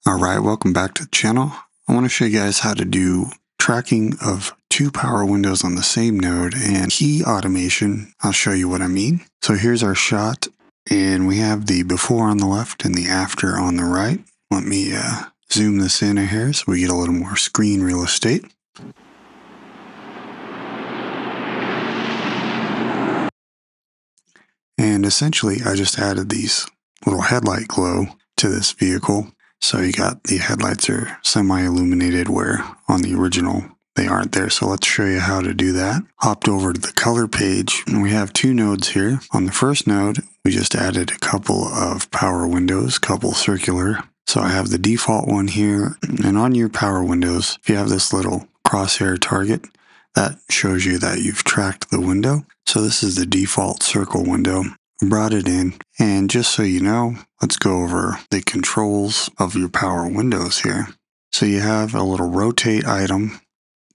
Alright, welcome back to the channel. I want to show you guys how to do tracking of two power windows on the same node and key automation. I'll show you what I mean. So here's our shot, and we have the before on the left and the after on the right. Let me zoom this in a hair so we get a little more screen real estate. And essentially I just added these little headlight glow to this vehicle. So you got the headlights are semi-illuminated where on the original they aren't there. So let's show you how to do that. Hopped over to the color page, and we have two nodes here. On the first node, we just added a couple of power windows, couple circular. So I have the default one here, and on your power windows, if you have this little crosshair target, that shows you that you've tracked the window. So this is the default circle window. Brought it in, and just so you know, let's go over the controls of your power windows here. So you have a little rotate item in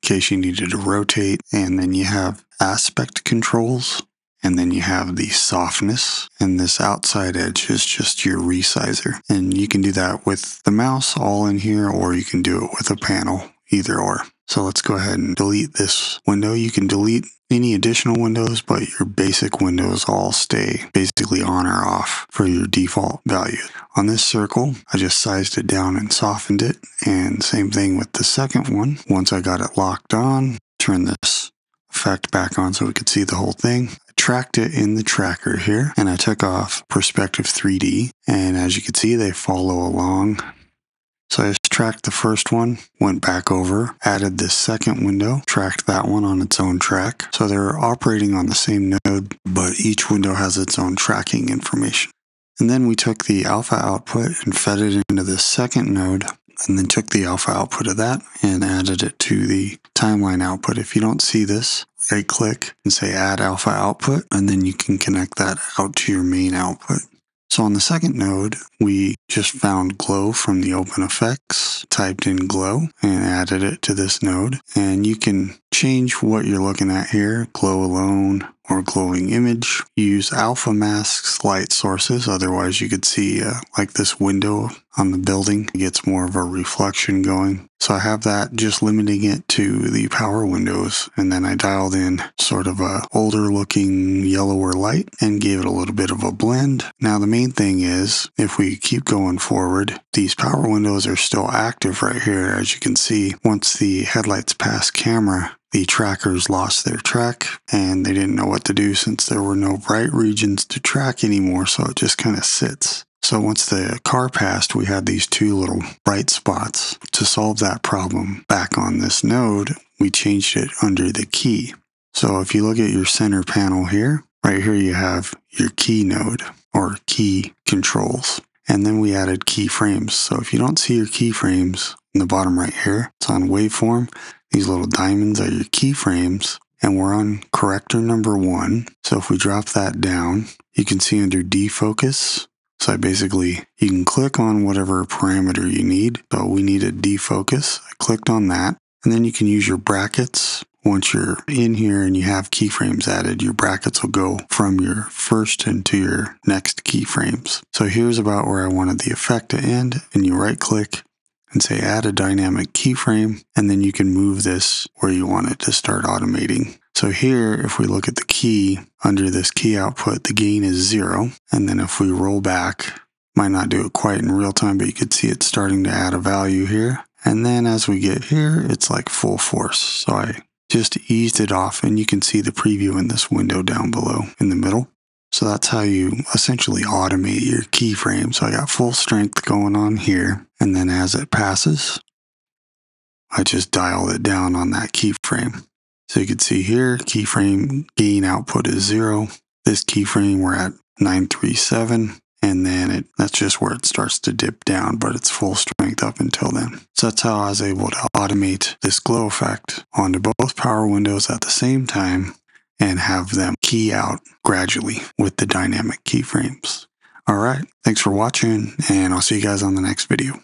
case you needed to rotate, and then you have aspect controls, and then you have the softness, and this outside edge is just your resizer. And you can do that with the mouse all in here, or you can do it with a panel, either or. So let's go ahead and delete this window. You can delete any additional windows, but your basic windows all stay basically on or off for your default value. On this circle, I just sized it down and softened it, and same thing with the second one. Once I got it locked on, turn this effect back on so we could see the whole thing. I tracked it in the tracker here, and I took off perspective 3D, and as you can see, they follow along. So I just tracked the first one, went back over, added this second window, tracked that one on its own track. So they're operating on the same node, but each window has its own tracking information. And then we took the alpha output and fed it into the second node, and then took the alpha output of that and added it to the timeline output. If you don't see this, right click and say add alpha output, and then you can connect that out to your main output. So on the second node, we just found glow from the open effects, typed in glow, and added it to this node. And you can change what you're looking at here, glow alone or glowing image. Use alpha masks light sources, otherwise you could see like this window on the building, it gets more of a reflection going. So I have that just limiting it to the power windows, and then I dialed in sort of a older looking yellower light and gave it a little bit of a blend. Now the main thing is, if we keep going forward, these power windows are still active right here. As you can see, once the headlights pass camera, the trackers lost their track and they didn't know what to do since there were no bright regions to track anymore, so it just kind of sits. So once the car passed, we had these two little bright spots. To solve that problem back on this node, we changed it under the key. So if you look at your center panel here, right here you have your key node or key controls. And then we added keyframes. So if you don't see your keyframes in the bottom right here, it's on waveform. These little diamonds are your keyframes, and we're on corrector number 1. So if we drop that down, you can see under defocus. So you can click on whatever parameter you need. So we needed defocus. I clicked on that, and then you can use your brackets. Once you're in here and you have keyframes added, your brackets will go from your first into your next keyframes. So here's about where I wanted the effect to end, and you right click and say add a dynamic keyframe, and then you can move this where you want it to start automating. So here, if we look at the key, under this key output, the gain is 0. And then if we roll back, might not do it quite in real time, but you could see it starting to add a value here. And then as we get here, it's like full force. So I just eased it off, and you can see the preview in this window down below in the middle. So that's how you essentially automate your keyframe. So I got full strength going on here, and then as it passes, I just dial it down on that keyframe. So you can see here, keyframe gain output is 0. This keyframe we're at 937, and then that's just where it starts to dip down, but it's full strength up until then. So that's how I was able to automate this glow effect onto both power windows at the same time and have them key out gradually with the dynamic keyframes. All right, thanks for watching, and I'll see you guys on the next video.